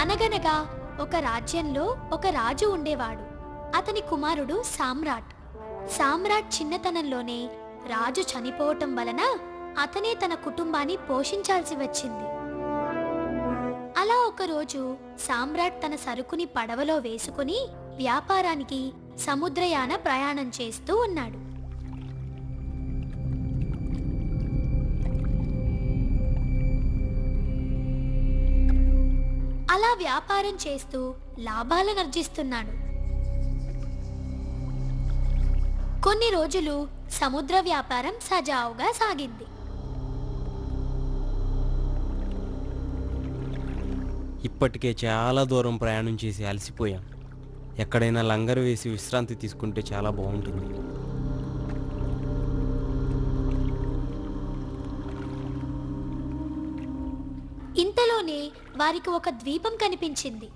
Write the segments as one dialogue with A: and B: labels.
A: అనగనగా ఒక రాజ్యంలో ఒక రాజు ఉండేవాడు. అతని కుమారుడు సామ్రాట్. సామ్రాట్ చిన్నతనంలోనే రాజు చనిపోవటం వలన అతనే తన కుటుంబాన్ని పోషించాల్సి వచ్చింది. అలా ఒకరోజు సామ్రాట్ తన సరుకుని పడవలో వేసుకుని వ్యాపారానికి సముద్రయాన ప్రయాణం చేస్తూ ఉన్నాడు. అలా వ్యాపారం చేస్తూ లాభాలను ఆర్జిస్తున్నాడు. కొన్ని రోజులు సముద్ర వ్యాపారం సజావుగా సాగింది.
B: ఇప్పటికే చాలా దూరం ప్రయాణం చేసి అలసిపోయాం. ఎక్కడైనా లంగరు వేసి విశ్రాంతి తీసుకుంటే చాలా బాగుంటుంది.
A: ఇంతలోనే వారికి ఒక ద్వీపం కనిపించింది.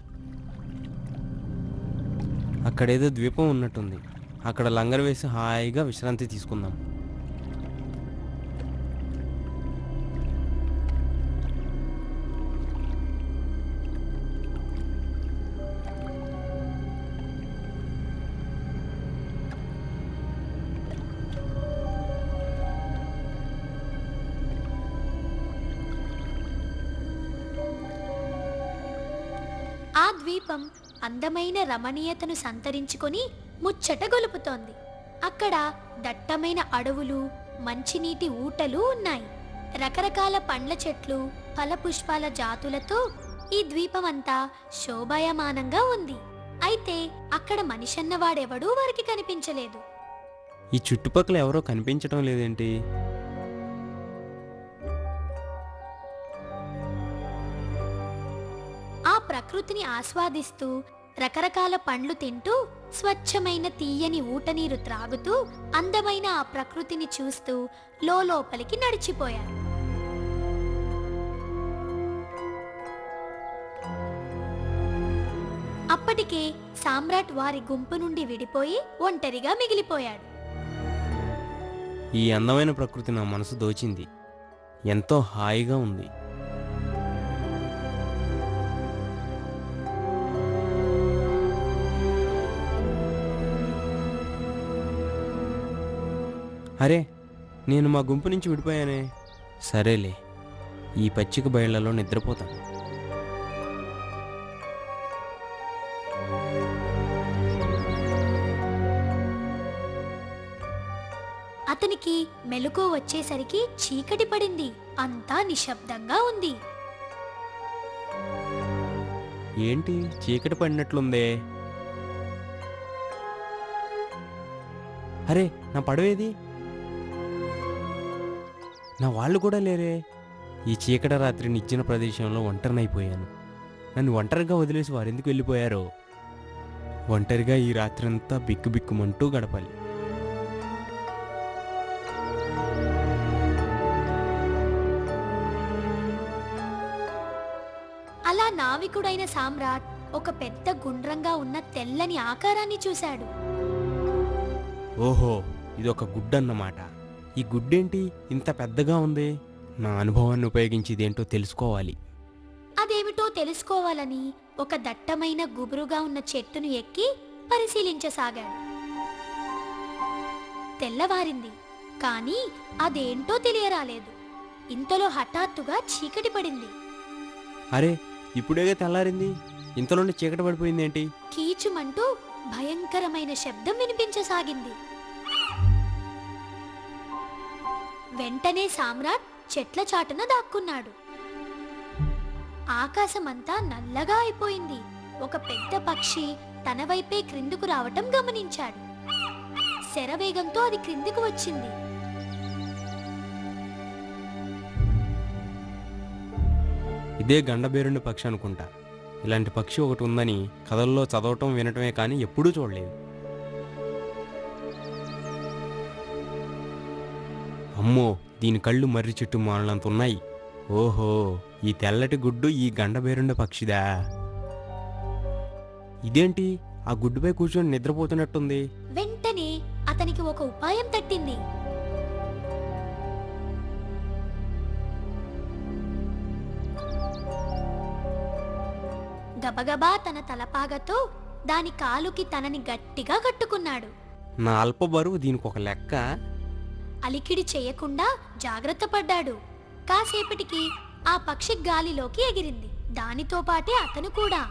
B: అక్కడేదో ద్వీపం ఉన్నట్టుంది. అక్కడ లంగరు వేసి హాయిగా విశ్రాంతి తీసుకుందాం.
A: ఆ ద్వీపం అందమైన రమణీయతను సంతరించుకొని ముచ్చట గొలుపుతోంది. అక్కడ దట్టమైన అడవులు, మంచినీటి ఊటలు ఉన్నాయి. రకరకాల పండ్ల చెట్లు, ఫలపుష్పాల జాతులతో ఈ ద్వీపమంతా శోభాయమానంగా ఉంది. అయితే అక్కడ మనిషన్నవాడెవడూ వారికి కనిపించలేదు.
B: ఈ చుట్టుపక్కల ఎవరో కనిపించడం లేదేంటి?
A: ఆ ప్రకృతిని ఆస్వాదిస్తూ రకరకాల పండ్లు తింటూ స్వచ్ఛమైన తీయని ఊటనీరు త్రాగుతూ అందమైన ఆ ప్రకృతిని చూస్తూ లోపలికి నడిచిపోయారు. అప్పటికే సామ్రాట్ వారి గుంపు నుండి విడిపోయి ఒంటరిగా మిగిలిపోయాడు.
B: ఈ అందమైన ప్రకృతి నా మనసు దోచింది. ఎంతో హాయిగా ఉంది. అరే, నేను మా గుంపు నుంచి విడిపోయానే. సరేలే, ఈ పచ్చిక బయళ్లలో నిద్రపోతాను.
A: అతనికి మెలకువ వచ్చేసరికి చీకటి పడింది. అంతా నిశ్శబ్దంగా ఉంది.
B: ఏంటి చీకటి పడినట్లుందే? అరే, నా పడవేది? నా వాళ్ళు కూడా లేరే. ఈ చీకటి రాత్రి నిచ్చిన ప్రదేశంలో ఒంటరినైపోయాను. నన్ను ఒంటరిగా వదిలేసి వారెందుకు వెళ్ళిపోయారో? ఒంటరిగా ఈ రాత్రంతా బిక్కుబిక్కుమంటూ గడపాలి.
A: అలా నావికుడైన సామ్రాట్ ఒక పెద్ద గుండ్రంగా ఉన్న తెల్లని ఆకారాన్ని చూశాడు.
B: ఓహో, ఇదొక గుడ్డన్నమాట. ఈ గుడ్డేంటి ఇంత పెద్దగా ఉంది? నా అనుభవాన్ని ఉపయోగించి ఇదేంటో తెలుసుకోవాలి.
A: అదేమిటో తెలుసుకోవాలని ఒక దట్టమైన గుబురుగా ఉన్న చెట్టును ఎక్కి పరిశీలించసాగాడు. తెల్లవారింది, కానీ అదేంటో తెలియరాలేదు. ఇంతలో హఠాత్తుగా చీకటి పడింది.
B: అరే, ఇప్పుడేగా తెల్లారింది, ఇంతలోనే చీకటి పడిపోయిందేంటి?
A: కీచుమంటూ భయంకరమైన శబ్దం వినిపించసాగింది. వెంటనే సామ్రాట్ చెట్ల చాటున దాక్కున్నాడు. ఆకాశమంతా నల్లగా అయిపోయింది. ఒక పెద్ద పక్షి తన వైపే క్రిందుకు రావటం గమనించాడు. శరవేగంతో అది క్రిందికి వచ్చింది.
B: ఇదే గండబేరుండి పక్షి అనుకుంటా. ఇలాంటి పక్షి ఒకటి ఉందని కథల్లో చదవటం వినటమే కానీ ఎప్పుడూ చూడలేదు. అమ్మో, దీని కళ్ళు మర్రి చెట్టు మానంత ఉన్నాయి. ఓహో, ఈ తెల్లటి గుడ్డు ఈ గండబేరుండ పక్షిదా? ఇదేంటి ఆ గుడ్డుపై కూర్చొని నిద్రపోతున్నట్టుంది?
A: వెంటనే అతనికి ఒక ఉపాయం తట్టింది. గబగబా తన తలపాగతో దాని కాలుకి తనని గట్టిగా కట్టుకున్నాడు.
B: నా అల్ప బరువు దీనికి ఒక లెక్క.
A: అలికిడి చేయకుండా జాగ్రత్త పడ్డాడు. కాసేపటికి ఆ పక్షి గాలిలోకి ఎగిరింది. దానితో పాటే అతను కూడా.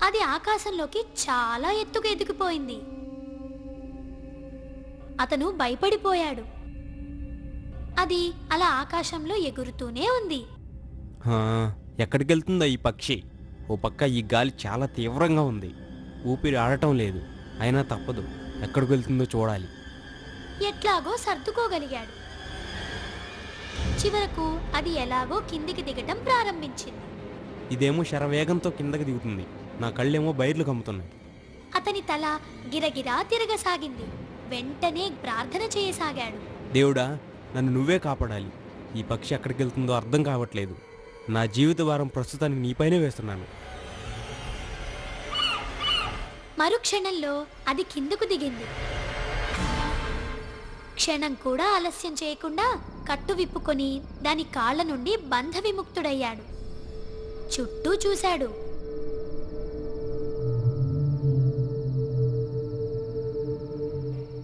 A: అది ఆకాశంలోకి చాలా ఎత్తుకు ఎదిగిపోయింది. అతను భయపడిపోయాడు. అది అలా ఆకాశంలో ఎగురుతూనే ఉంది.
B: ఎక్కడికి వెళ్తుందో ఈ పక్షి? ఓ పక్క ఈ గాలి చాలా తీవ్రంగా ఉంది, ఊపిరి ఆడటం లేదు. అయినా తప్పదు, ఎక్కడికి వెళ్తుందో చూడాలి.
A: ఎట్లాగో సర్దుకోగలిగాడు. చివరకు అది ఎలాగో కిందికి దిగటం ప్రారంభించింది.
B: ఇదేమో శరవేగంతో కిందకి దిగుతుంది, నా కళ్ళేమో బయర్లు కమ్ముతున్నాయి.
A: అతని తల గిరగిరా తిరగసాగింది. వెంటనే ప్రార్థన చేయసాగాడు.
B: దేవుడా, నన్ను నువ్వే కాపాడాలి. ఈ పక్షి ఎక్కడికి వెళ్తుందో అర్థం కావట్లేదు. నా జీవిత భారం ప్రస్తుతానికి నీపైనే వేస్తున్నాను.
A: మరుక్షణంలో అది కిందకు దిగింది. క్షణం కూడా ఆలస్యం చేయకుండా కట్టు విప్పుకొని దాని కాళ్ల నుండి బంధ విముక్తుడయ్యాడు. చుట్టూ చూశాడు.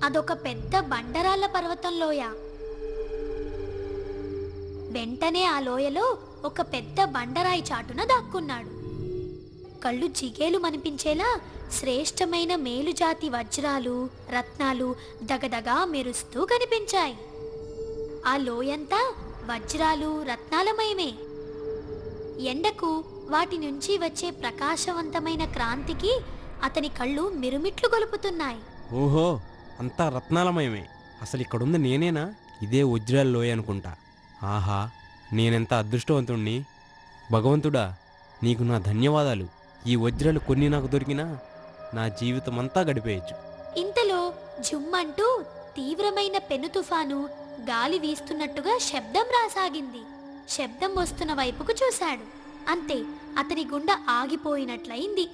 A: అదొక పెద్ద బండరాళ్ల పర్వతం లోయ. వెంటనే ఆ లోయలో ఒక పెద్ద బండరాయి చాటున దాక్కున్నాడు. కళ్ళు జిగేలు మనిపించేలా శ్రేష్టమైన మేలుజాతి వజ్రాలు, రత్నాలు దగదగా మెరుస్తూ కనిపించాయి. ఆ లోయంతా వజ్రాలు, రత్నాలమయమే. ఎండకు వాటి నుంచి వచ్చే ప్రకాశవంతమైన క్రాంతికి అతని కళ్ళు మిరుమిట్లు గొలుపుతున్నాయి.
B: ఓహో, అంతా రత్నాలమయమే. అసలు ఇక్కడుంది నేనేనా? ఇదే వజ్రాల లోయ అనుకుంటా. ఆహా, నేనెంత అదృష్టవంతుణ్ణి. భగవంతుడా, నీకు నా ధన్యవాదాలు. ఈ వజ్రాలు కొన్ని నాకు దొరికినా నా జీవితం అంతా గడిపేయచ్చు.
A: ఇంతలో జుమ్మంటూ తీవ్రమైన పెను తుఫాను గాలి వీస్తున్నట్టుగా శబ్దం రాసాగింది. శబ్దం వస్తున్న వైపుకు చూశాడు. అంతే, అతని గుండె ఆగిపోయినట్లయింది.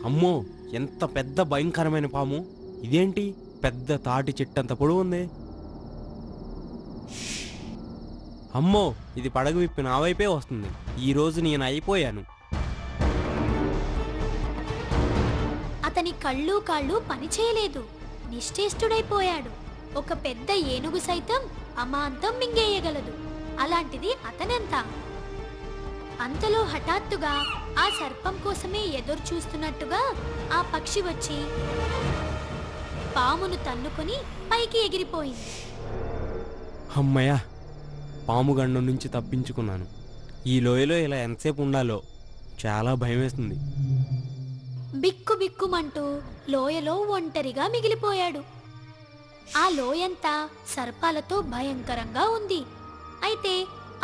B: అమ్మో, ఎంత పెద్ద భయంకరమైన పాము! ఇదేంటి పెద్ద తాటి చెట్టంత పొడవు ఉంది? అమ్మో, ఇది పడగ విప్పి నా వైపే వస్తుంది. ఈరోజు నేను అయిపోయాను.
A: అతని కళ్ళు కాళ్ళు పనిచేయలేదు. నిశ్చేష్టుడైపోయాడు. ఒక పెద్ద ఏనుగు సైతం అమాంతం మింగేయగలదు. అలాంటిది అతనెంత! అంతలో హఠాత్తుగా ఆ సర్పం కోసమే ఎదురు చూస్తున్నట్టుగా ఆ పక్షి వచ్చి పామును తన్నుకొని పైకి ఎగిరిపోయింది.
B: అమ్మయ్య, పాము గండం నుంచి తప్పించుకున్నాను. ఈ లోయలో ఇలా ఎంతసేపు ఉండాలో చాలా భయం వేస్తుంది.
A: బిక్కు బిక్కుమంటూ లోయలో ఒంటరిగా మిగిలిపోయాడు. ఆ లోయంతా సర్పాలతో భయంకరంగా ఉంది. అయితే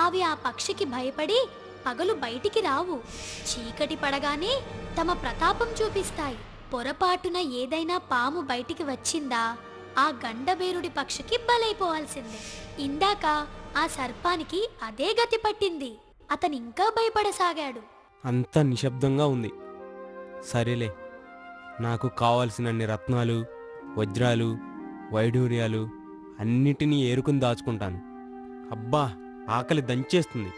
A: అవి ఆ పక్షికి భయపడి పగలు బయటికి రావు. చీకటి పడగానే తమ ప్రతాపం చూపిస్తాయి. పొరపాటున ఏదైనా పాము బయటికి వచ్చిందా ఆ గండబేరుడి పక్షికి బలైపోవాల్సిందే. ఇందాక ఆ సర్పానికి అదే గతి పట్టింది. అతనింకా భయపడసాగాడు.
B: అంతా నిశ్శబ్దంగా ఉంది. సరేలే, నాకు కావాల్సినన్ని రత్నాలు, వజ్రాలు, వైఢూర్యాలు అన్నిటినీ ఏరుకుని దాచుకుంటాను. అబ్బా, ఆకలి దంచేస్తుంది.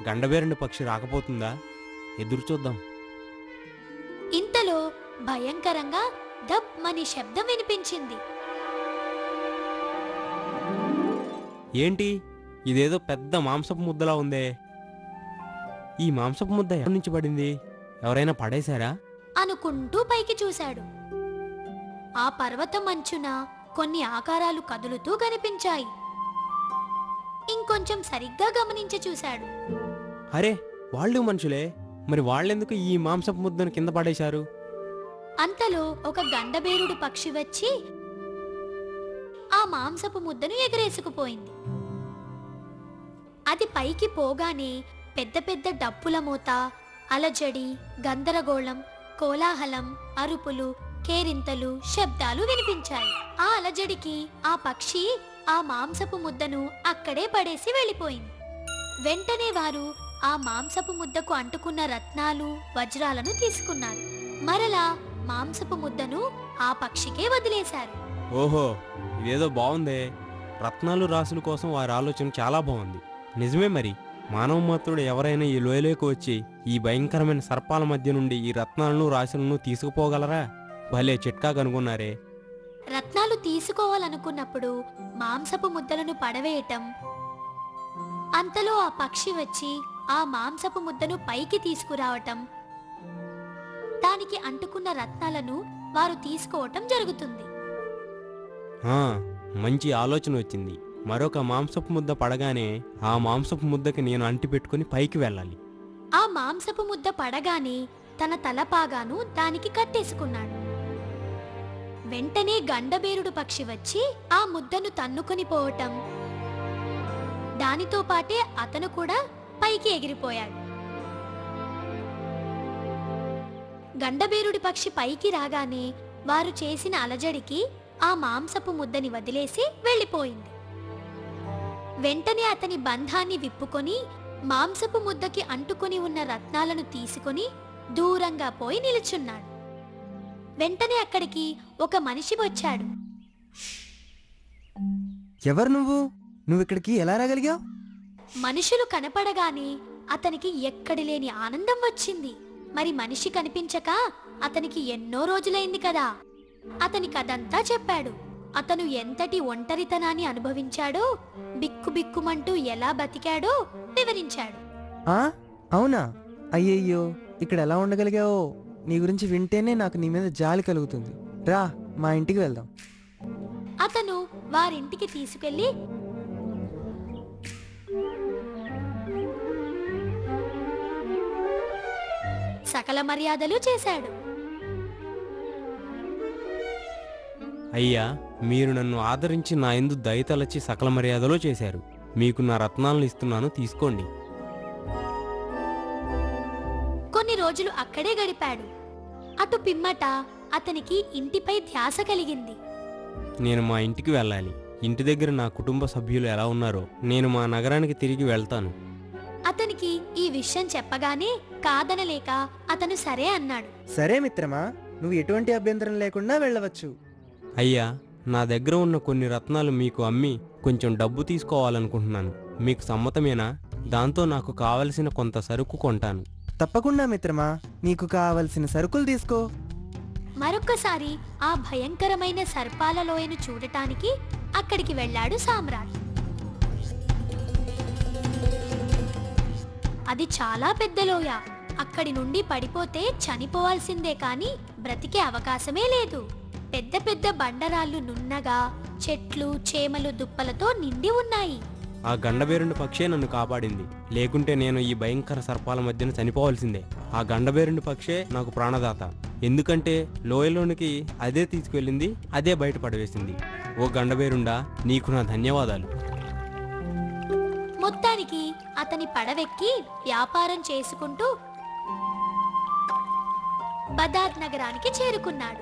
B: గండబేరుండి పక్షి రాకపోతుందా? ఎదురు చూద్దాం.
A: ఇంతలో భయంకరంగా దబ్ మని శబ్దం వినిపించింది.
B: ఏంటి, ఇదేదో పెద్ద మాంసపు ముద్దలా ఉందే. ఈ మాంసపు ముద్ద ఎక్కడి నుంచి పడింది? ఎవరైనా పడేశారా?
A: అనుకుంటూ పైకి చూశాడు. ఆ పర్వతం అంచున కొన్ని ఆకారాలు కదులుతూ కనిపించాయి. ఇంకొంచెం సరిగ్గా గమనించి చూశాడు.
B: అరే, వాళ్ళు మనుషులే. మరి వాళ్ళెందుకు ఈ మాంసపు ముద్దను కింద పడేశారు?
A: అంతలో ఒక గండబేరుడు పక్షి వచ్చి ఆ మాంసపు ముద్దను ఎగరేసుకుపోయింది. అది పైకి పోగానే పెద్ద పెద్ద డప్పుల మోత, అలజడి, గందరగోళం, కోలాహలం, అరుపులు, కేరింతలు, శబ్దాలు వినిపించాయి. ఆ అలజడికి ఆ పక్షి ఆ మాంసపు ముద్దను అక్కడే పడేసి వెళ్ళిపోయింది. వెంటనే వారు ఆ మాంసపు ముద్దకు అంటుకున్న రత్నాలు, వజ్రాలను తీసుకున్నారు. మరలా మాంసపు ముద్దను ఆ పక్షికే వదిలేశారు.
B: ఓహో, ఇదేదో బాగుందే. రత్నాలు రాసుల కోసం వారి ఆలోచన చాలా బాగుంది. నిజమే, మరి మానవ మాత్రుడు ఎవరైనా ఈ లోయలోకి వచ్చి ఈ భయంకరమైన సర్పాల మధ్య నుండి ఈ రత్నాలను రాశులను తీసుకుపోగలరా? భలే చిట్కా కనుగొన్నారే.
A: రత్నాలు తీసుకోవాలనుకున్నప్పుడు మాంసపు ముద్దలను పడవేయటం, అంతలో ఆ పక్షి వచ్చి ఆ మాంసపు ముద్దను పైకి తీసుకురావటం, దానికి అంటుకున్న రత్నాలను వారు తీసుకోవటం జరుగుతుంది.
B: మంచి ఆలోచన వచ్చింది. మరొక మాంసపు ముద్ద పడగానే ఆ మాంసపు ముద్దకి నేను అంటిపెట్టుకుని పైకి వెళ్ళాలి.
A: ఆ మాంసపు ముద్ద పడగానే తన తలపాగాను దానికి కట్టేసుకున్నాడు. వెంటనే గండబేరుడు పక్షి వచ్చి ఆ ముద్దను తన్నుకొని పోవటం, దానితో పాటే అతను కూడా పైకి ఎగిరిపోయాడు. గండబేరుడి పక్షి పైకి రాగానే వారు చేసిన అలజడికి ఆ మాంసపు ముద్దని వదిలేసి వెళ్ళిపోయింది. వెంటనే అతని బంధాన్ని విప్పుకొని మాంసపు ముద్దకి అంటుకొని ఉన్న రత్నాలను తీసుకొని దూరంగా పోయి నిలుచున్నాడు. వెంటనే అక్కడికి ఒక మనిషి వచ్చాడు.
C: ఎవరు నువ్వు ఇక్కడికి ఎలా రాగలిగావు?
A: మనుషులు కనపడగానే అతనికి ఎక్కడి లేని ఆనందం వచ్చింది. మరి మనిషి కనిపించక అతనికి ఎన్నో రోజులైంది కదా. అతనికి అదంతా చెప్పాడు. అతను ఎంతటి ఒంటరితనాన్ని అనుభవించాడో, బిక్కుబిక్కుమంటూ ఎలా బతికాడో వివరించాడు.
C: అవునా? అయ్యయ్యో, ఇక్కడ ఎలా ఉండగలిగావో నీ గురించి వింటేనే నాకు నీ మీద జాలి కలుగుతుంది. రా, మా ఇంటికి వెళ్దాం.
A: అతను వారింటికి తీసుకెళ్లి సకల మర్యాదలు చేశాడు.
B: అయ్యా, మీరు నన్ను ఆదరించి నా యందు దయతలచి సకల మర్యాదలో చేశారు. మీకు నా రత్నాలను ఇస్తున్నాను, తీసుకోండి.
A: కొన్ని రోజులు అక్కడే గడిపాడు. అటు పిమ్మట అతనికి ఇంటిపై ధ్యాస కలిగింది.
B: నేను మా ఇంటికి వెళ్ళాలి. ఇంటి దగ్గర నా కుటుంబ సభ్యులు ఎలా ఉన్నారో. నేను మా నగరానికి తిరిగి వెళ్తాను.
A: అతనికి ఈ విషయం చెప్పగానే కాదనలేక అతను సరే అన్నాడు.
C: సరే మిత్రమా, నువ్వు ఎటువంటి అభ్యంతరం లేకుండా వెళ్ళవచ్చు.
B: అయ్యా, నా దగ్గర ఉన్న కొన్ని రత్నాలు మీకు అమ్మి కొంచెం డబ్బు తీసుకోవాలనుకుంటున్నాను. మీకు సమ్మతమేనా? దాంతో నాకు కావలసిన కొంత సరుకు కొంటాను.
C: తప్పకుండా మిత్రమా, నీకు కావలసిన సరుకులు తీసుకో.
A: మరొక్కసారి ఆ భయంకరమైన సర్పాల లోయను చూడటానికి అక్కడికి వెళ్ళాడు సామ్రాట్. అది చాలా పెద్ద లోయ. అక్కడి నుండి పడిపోతే చనిపోవాల్సిందే కాని బ్రతికే అవకాశమే లేదు. పెద్ద పెద్ద బండరాళ్ళు నున్నగా, చెట్లు చేమలు దుప్పలతో నిండి ఉన్నాయి.
B: ఆ గండబేరుండి పక్షే నన్ను కాపాడింది. లేకుంటే నేను ఈ భయంకర సర్పాల మధ్యన చనిపోవాల్సిందే. ఆ గండబేరుండి పక్షే నాకు ప్రాణదాత. ఎందుకంటే లోయలోనికి అదే తీసుకువెళ్ళింది, అదే బయట పడవేసింది. ఓ గండబేరుండా, నీకు నా ధన్యవాదాలు.
A: మొత్తానికి అతని పడవెక్కి వ్యాపారం చేసుకుంటూ బదాద్ నగరానికి చేరుకున్నాడు.